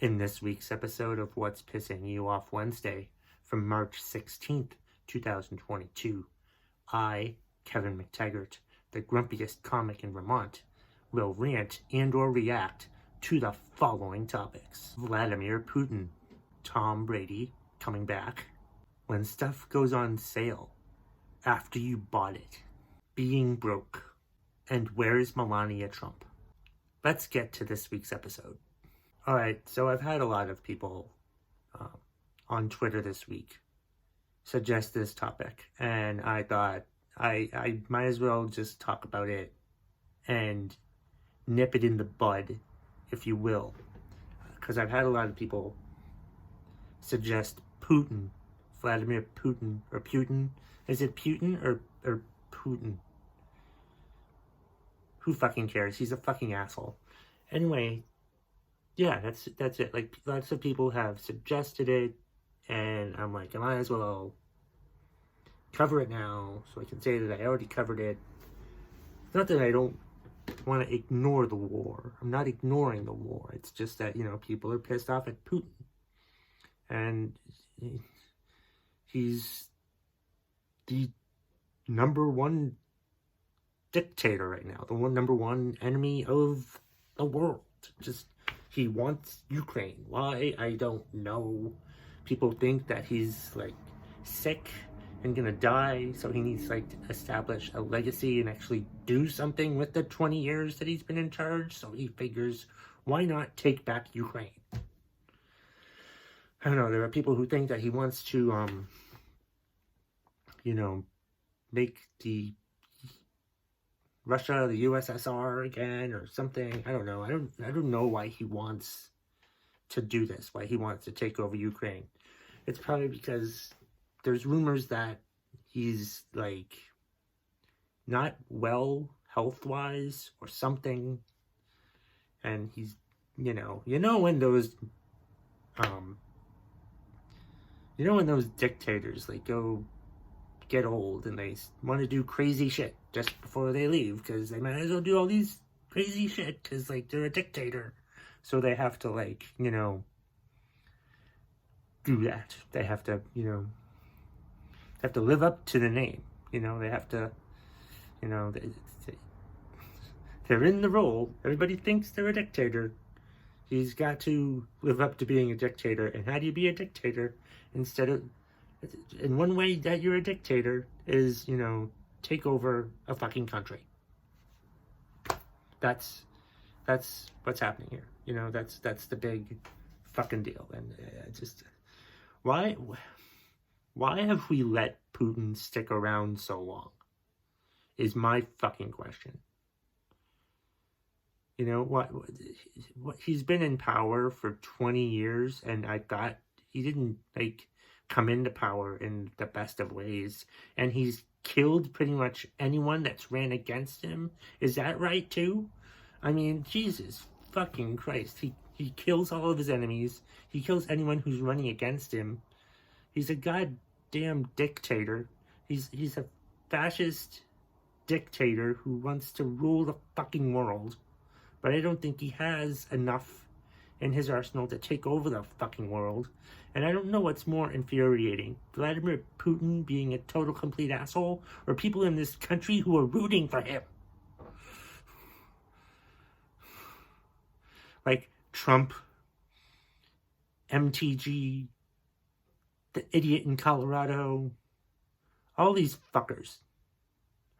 In this week's episode of What's Pissing You Off Wednesday from March 16th, 2022, I, Kevin McTaggart, the grumpiest comic in Vermont, will rant and or react to the following topics. Vladimir Putin, Tom Brady coming back, when stuff goes on sale after you bought it, being broke, and where's Melania Trump? Let's get to this week's episode. Alright, so I've had a lot of people on Twitter this week suggest this topic, and I thought I might as well just talk about it and nip it in the bud, if you will, because I've had a lot of people suggest Putin, Vladimir Putin, or Putin. Is it Putin or Putin? Who fucking cares? He's a fucking asshole. Anyway, yeah, that's it. Like, lots of people have suggested it, and I'm like, I might as well cover it now, so I can say that I already covered it. It's not that I don't want to ignore the war. I'm not ignoring the war. It's just that, you know, people are pissed off at Putin. And he's the number one dictator right now. The number one enemy of the world. Just, he wants Ukraine. Why? I don't know. People think that he's, like, sick and gonna die, so he needs, like, to establish a legacy and actually do something with the 20 years that he's been in charge, so he figures, why not take back Ukraine? I don't know, there are people who think that he wants to, you know, make the Russia, the USSR again, or something. I don't know. I don't know why he wants to do this, why he wants to take over Ukraine. It's probably because there's rumors that he's, like, not well health-wise or something, and he's, you know when those dictators, like, get old and they want to do crazy shit just before they leave, because they might as well do all these crazy shit because, like, they're a dictator, so they have to, like, you know, do that. They have to, you know, live up to the name, you know. They have to, you know, they're in the role. Everybody thinks they're a dictator. He's got to live up to being a dictator. And how do you be a dictator? In one way that you're a dictator is, you know, take over a fucking country. That's what's happening here. You know, that's the big fucking deal. And just, why have we let Putin stick around so long? Is my fucking question. You know, what he's been in power for 20 years, and I thought he didn't, like, come into power in the best of ways, and he's killed pretty much anyone that's ran against him. Is that right too? I mean, Jesus fucking Christ. He kills all of his enemies. He kills anyone who's running against him. He's a goddamn dictator. He's a fascist dictator who wants to rule the fucking world. But I don't think he has enough in his arsenal to take over the fucking world. And I don't know what's more infuriating, Vladimir Putin being a total complete asshole, or people in this country who are rooting for him. Like Trump, MTG, the idiot in Colorado, all these fuckers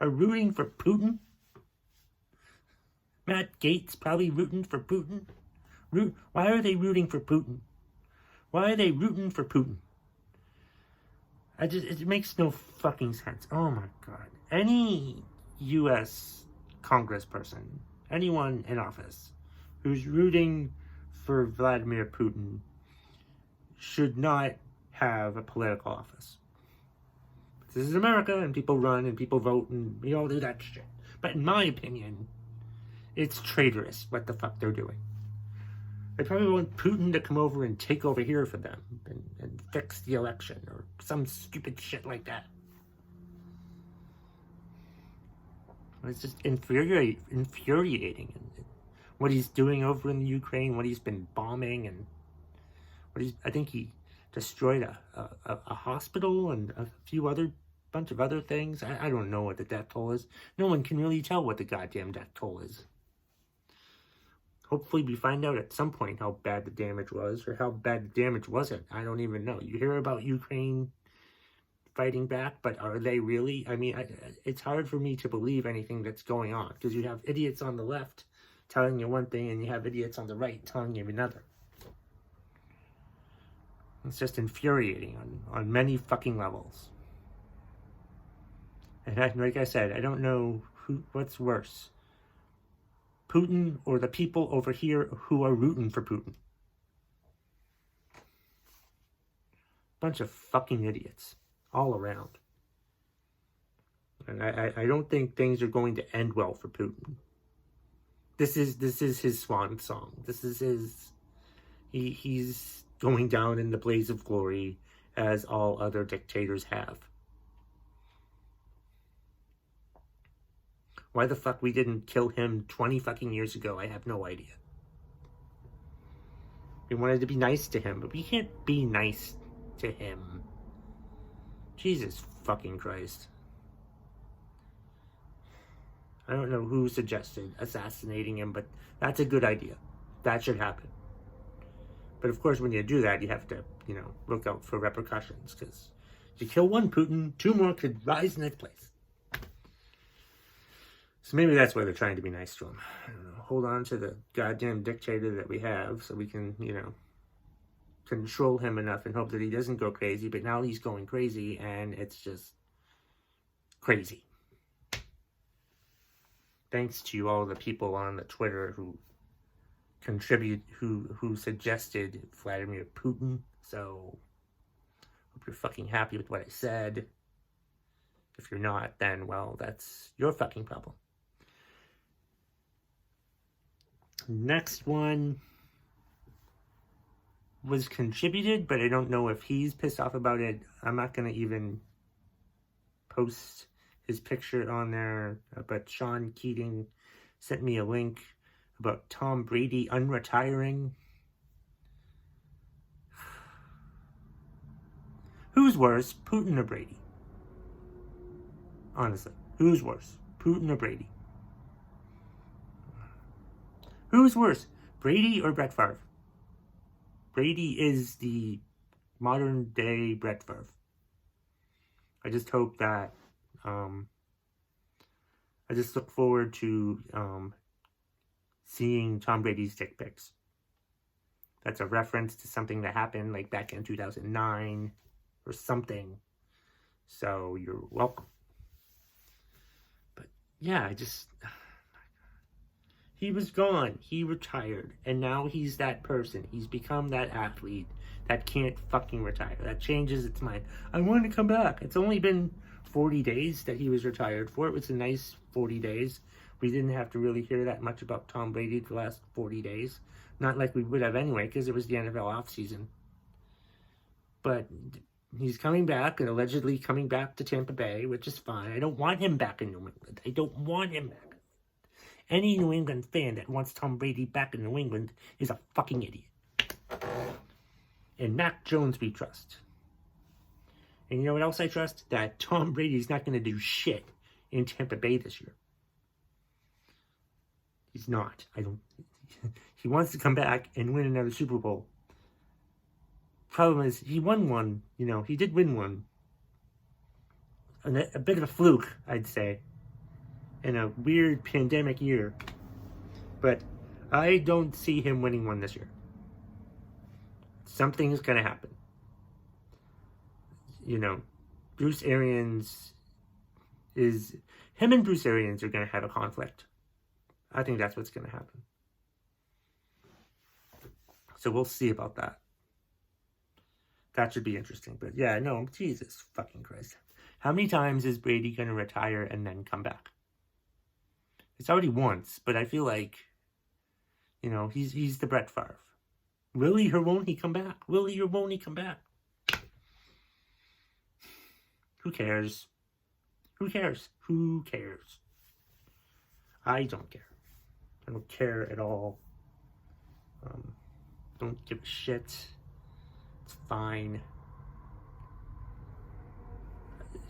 are rooting for Putin. Matt Gaetz probably rooting for Putin. Why are they rooting for Putin? Why are they rooting for Putin? It makes no fucking sense. Oh my God. Any U.S. congressperson, anyone in office who's rooting for Vladimir Putin should not have a political office. This is America, and people run and people vote and we all do that shit. But in my opinion, it's traitorous what the fuck they're doing. They probably want Putin to come over and take over here for them and fix the election or some stupid shit like that. It's just infuriating. What he's doing over in the Ukraine, what he's been bombing, and I think he destroyed a hospital and a bunch of other things. I don't know what the death toll is. No one can really tell what the goddamn death toll is. Hopefully we find out at some point how bad the damage was, or how bad the damage wasn't. I don't even know. You hear about Ukraine fighting back, but are they really? I mean, it's hard for me to believe anything that's going on, because you have idiots on the left telling you one thing, and you have idiots on the right telling you another. It's just infuriating on many fucking levels. And like I said, I don't know what's worse. Putin or the people over here who are rooting for Putin. Bunch of fucking idiots all around. And I don't think things are going to end well for Putin. This is his swan song. This is his... He's going down in the blaze of glory as all other dictators have. Why the fuck we didn't kill him 20 fucking years ago, I have no idea. We wanted to be nice to him, but we can't be nice to him. Jesus fucking Christ. I don't know who suggested assassinating him, but that's a good idea. That should happen. But of course, when you do that, you have to, look out for repercussions, because if you kill one Putin, 2 more could rise in its place. So maybe that's why they're trying to be nice to him. I don't know. Hold on to the goddamn dictator that we have so we can, control him enough and hope that he doesn't go crazy. But now he's going crazy, and it's just crazy. Thanks to all the people on the Twitter who who suggested Vladimir Putin. So, hope you're fucking happy with what I said. If you're not, then, well, that's your fucking problem. Next one was contributed, but I don't know if he's pissed off about it. I'm not going to even post his picture on there, but Sean Keating sent me a link about Tom Brady unretiring. Who's worse, Putin or Brady? Honestly, who's worse, Putin or Brady? Who's worse, Brady or Brett Favre? Brady is the modern day Brett Favre. I just hope that, I just look forward to seeing Tom Brady's dick pics. That's a reference to something that happened like back in 2009 or something. So you're welcome. But yeah, he was gone. He retired. And now he's that person. He's become that athlete that can't fucking retire. That changes its mind. I want to come back. It's only been 40 days that he was retired for. It was a nice 40 days. We didn't have to really hear that much about Tom Brady the last 40 days. Not like we would have anyway, because it was the NFL offseason. But he's coming back, and allegedly coming back to Tampa Bay, which is fine. I don't want him back in New England. I don't want him back. Any New England fan that wants Tom Brady back in New England is a fucking idiot. And Mac Jones we trust. And you know what else I trust? That Tom Brady's not going to do shit in Tampa Bay this year. He's not. He wants to come back and win another Super Bowl. Problem is, he won one. He did win one. A bit of a fluke, I'd say. In a weird pandemic year. But I don't see him winning one this year. Something is going to happen. Bruce Arians him and Bruce Arians are going to have a conflict. I think that's what's going to happen. So we'll see about that. That should be interesting. But yeah, no, Jesus fucking Christ. How many times is Brady going to retire and then come back? It's already once, but I feel like, he's the Brett Favre. Will he or won't he come back? Will he or won't he come back? Who cares? Who cares? Who cares? I don't care. I don't care at all. Don't give a shit. It's fine.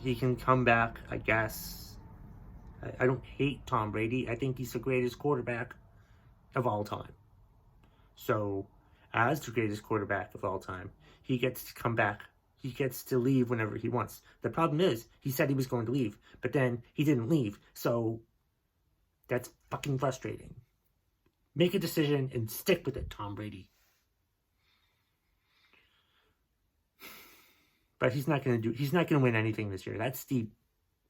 He can come back, I guess. I don't hate Tom Brady. I think he's the greatest quarterback of all time. So, as the greatest quarterback of all time, he gets to come back. He gets to leave whenever he wants. The problem is, he said he was going to leave, but then he didn't leave. So, that's fucking frustrating. Make a decision and stick with it, Tom Brady. But he's not going to win anything this year. That's the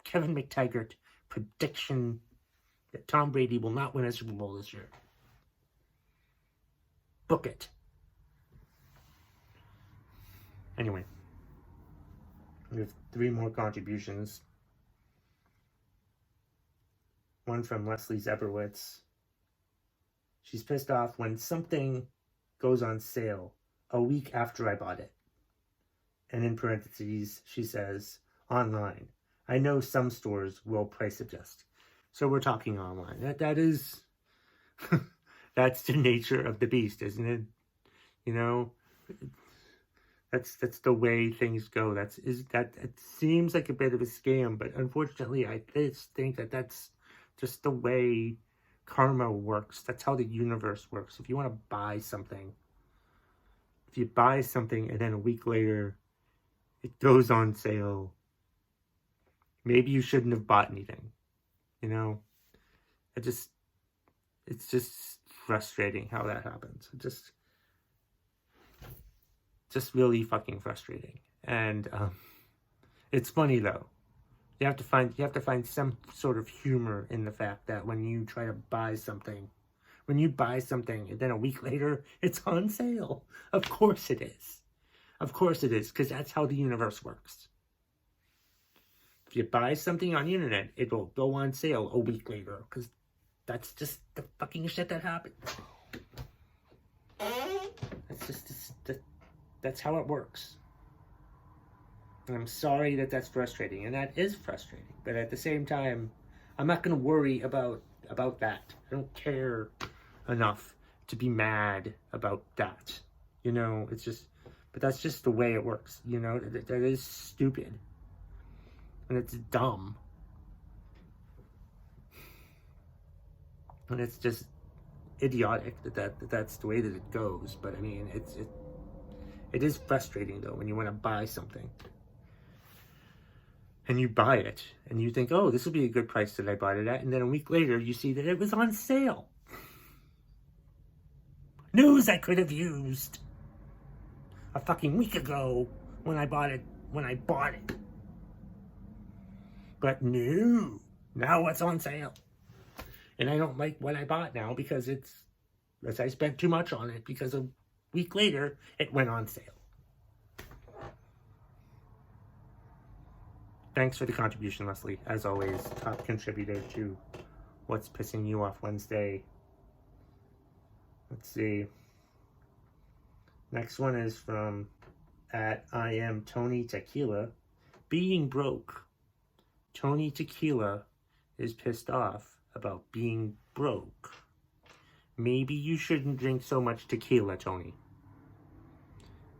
Kevin McTaggart prediction that Tom Brady will not win a Super Bowl this year. Book it. Anyway, we have 3 more contributions. One from Leslie Zeberwitz. She's pissed off when something goes on sale a week after I bought it. And in parentheses, she says, online. I know some stores will price adjust. So we're talking online. That is, that's the nature of the beast, isn't it? You know, that's the way things go. It seems like a bit of a scam, but unfortunately, I just think that that's just the way karma works. That's how the universe works. If you want to buy something, if you buy something and then a week later it goes on sale, maybe you shouldn't have bought anything. You know, it's just frustrating how that happens. Just really fucking frustrating. And it's funny though. You have to find some sort of humor in the fact that when you try to buy something, and then a week later it's on sale. Of course it is. Of course it is, because that's how the universe works. If you buy something on the internet, it will go on sale a week later, because that's just the fucking shit that happens. That's how it works. And I'm sorry that that's frustrating, and that is frustrating. But at the same time, I'm not going to worry about that. I don't care enough to be mad about that. You know, but that's just the way it works. You know, that is stupid. And it's dumb. And it's just idiotic that's the way that it goes. But I mean, it is frustrating though when you want to buy something. And you buy it, and you think, oh, this will be a good price that I bought it at. And then a week later, you see that it was on sale. News I could have used a fucking week ago when I bought it. But no, now it's on sale. And I don't like what I bought now because I spent too much on it because a week later, it went on sale. Thanks for the contribution, Leslie. As always, top contributor to What's Pissing You Off Wednesday. Let's see. Next one is from @IamTonyTequila. Being broke. Tony Tequila is pissed off about being broke. Maybe you shouldn't drink so much tequila, Tony.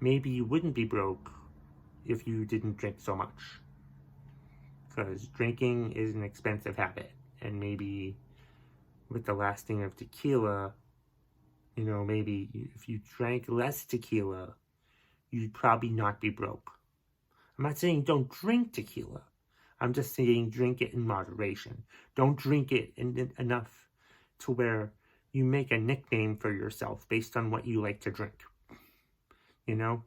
Maybe you wouldn't be broke if you didn't drink so much. Because drinking is an expensive habit. And maybe with the lasting of tequila, you know, maybe if you drank less tequila, you'd probably not be broke. I'm not saying don't drink tequila. I'm just saying drink it in moderation. Don't drink it enough to where you make a nickname for yourself based on what you like to drink. You know?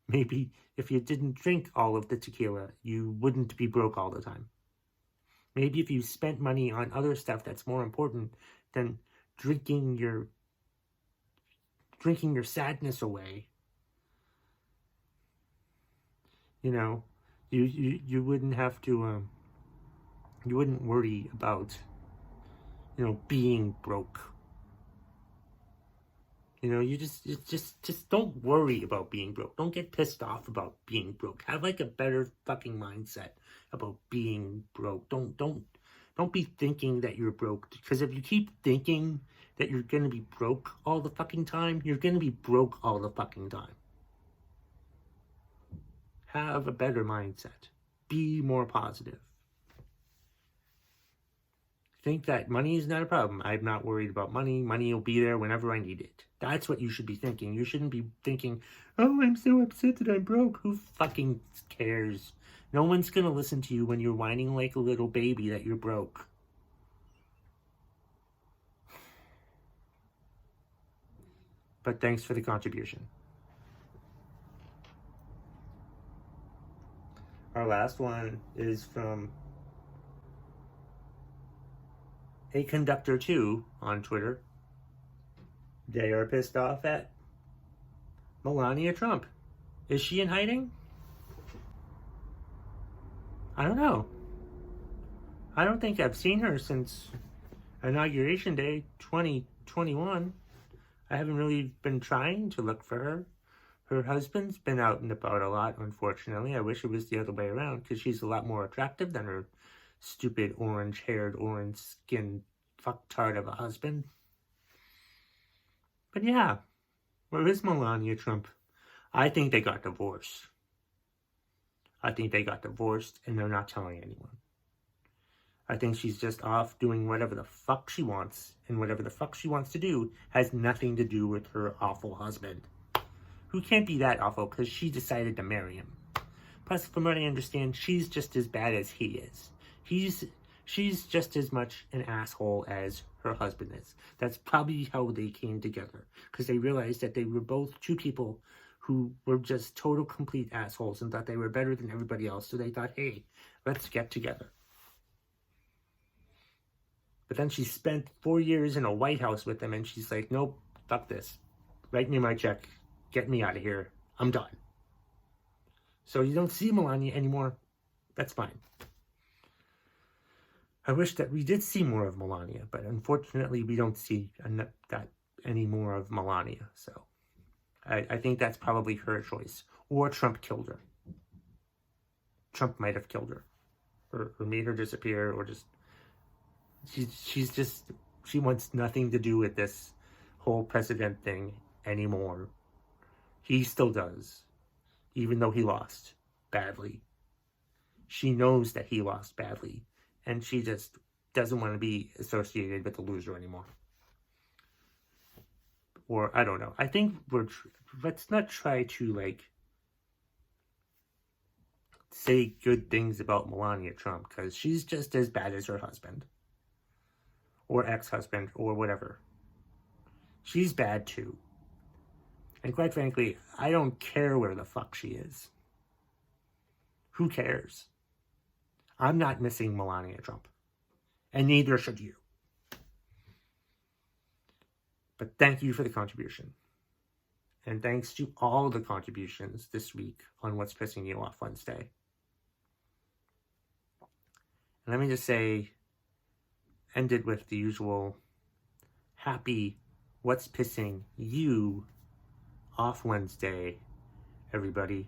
Maybe if you didn't drink all of the tequila, you wouldn't be broke all the time. Maybe if you spent money on other stuff that's more important than drinking your sadness away, you know, you wouldn't have to, you wouldn't worry about, you know, being broke. You know, you just don't worry about being broke. Don't get pissed off about being broke. Have like a better fucking mindset about being broke. Don't be thinking that you're broke. Because if you keep thinking that you're gonna be broke all the fucking time, you're gonna be broke all the fucking time. Have a better mindset. Be more positive. Think that money is not a problem. I'm not worried about money. Money will be there whenever I need it. That's what you should be thinking. You shouldn't be thinking, oh, I'm so upset that I'm broke. Who fucking cares? No one's going to listen to you when you're whining like a little baby that you're broke. But thanks for the contribution. Our last one is from a conductor 2 on Twitter. They are pissed off at Melania Trump. Is she in hiding? I don't know. I don't think I've seen her since Inauguration Day 2021. I haven't really been trying to look for her. Her husband's been out and about a lot, unfortunately. I wish it was the other way around, because she's a lot more attractive than her stupid orange-haired, orange-skinned fucktard of a husband. But yeah, where is Melania Trump? I think they got divorced. I think they got divorced and they're not telling anyone. I think she's just off doing whatever the fuck she wants, and whatever the fuck she wants to do has nothing to do with her awful husband, who can't be that awful because she decided to marry him. Plus, from what I understand, she's just as bad as he is. She's just as much an asshole as her husband is. That's probably how they came together, because they realized that they were both two people who were just total complete assholes and thought they were better than everybody else. So they thought, hey, let's get together. But then she spent 4 years in a White House with him, and she's like, nope, fuck this. Write me my check. Get me out of here. I'm done. So you don't see Melania anymore. That's fine. I wish that we did see more of Melania, but unfortunately we don't see that any more of Melania. So I think that's probably her choice. Or Trump killed her. Trump might have killed her. Or made her disappear, or just... She wants nothing to do with this whole president thing anymore. He still does, even though he lost badly. She knows that he lost badly, and she just doesn't want to be associated with the loser anymore. Or, I don't know. I think let's not try to, say good things about Melania Trump, because she's just as bad as her husband. Or ex-husband, or whatever. She's bad too. And quite frankly, I don't care where the fuck she is. Who cares? I'm not missing Melania Trump. And neither should you. But thank you for the contribution. And thanks to all the contributions this week on What's Pissing You Off Wednesday. And let me just say, ended with the usual happy What's Pissing You Off Wednesday, everybody.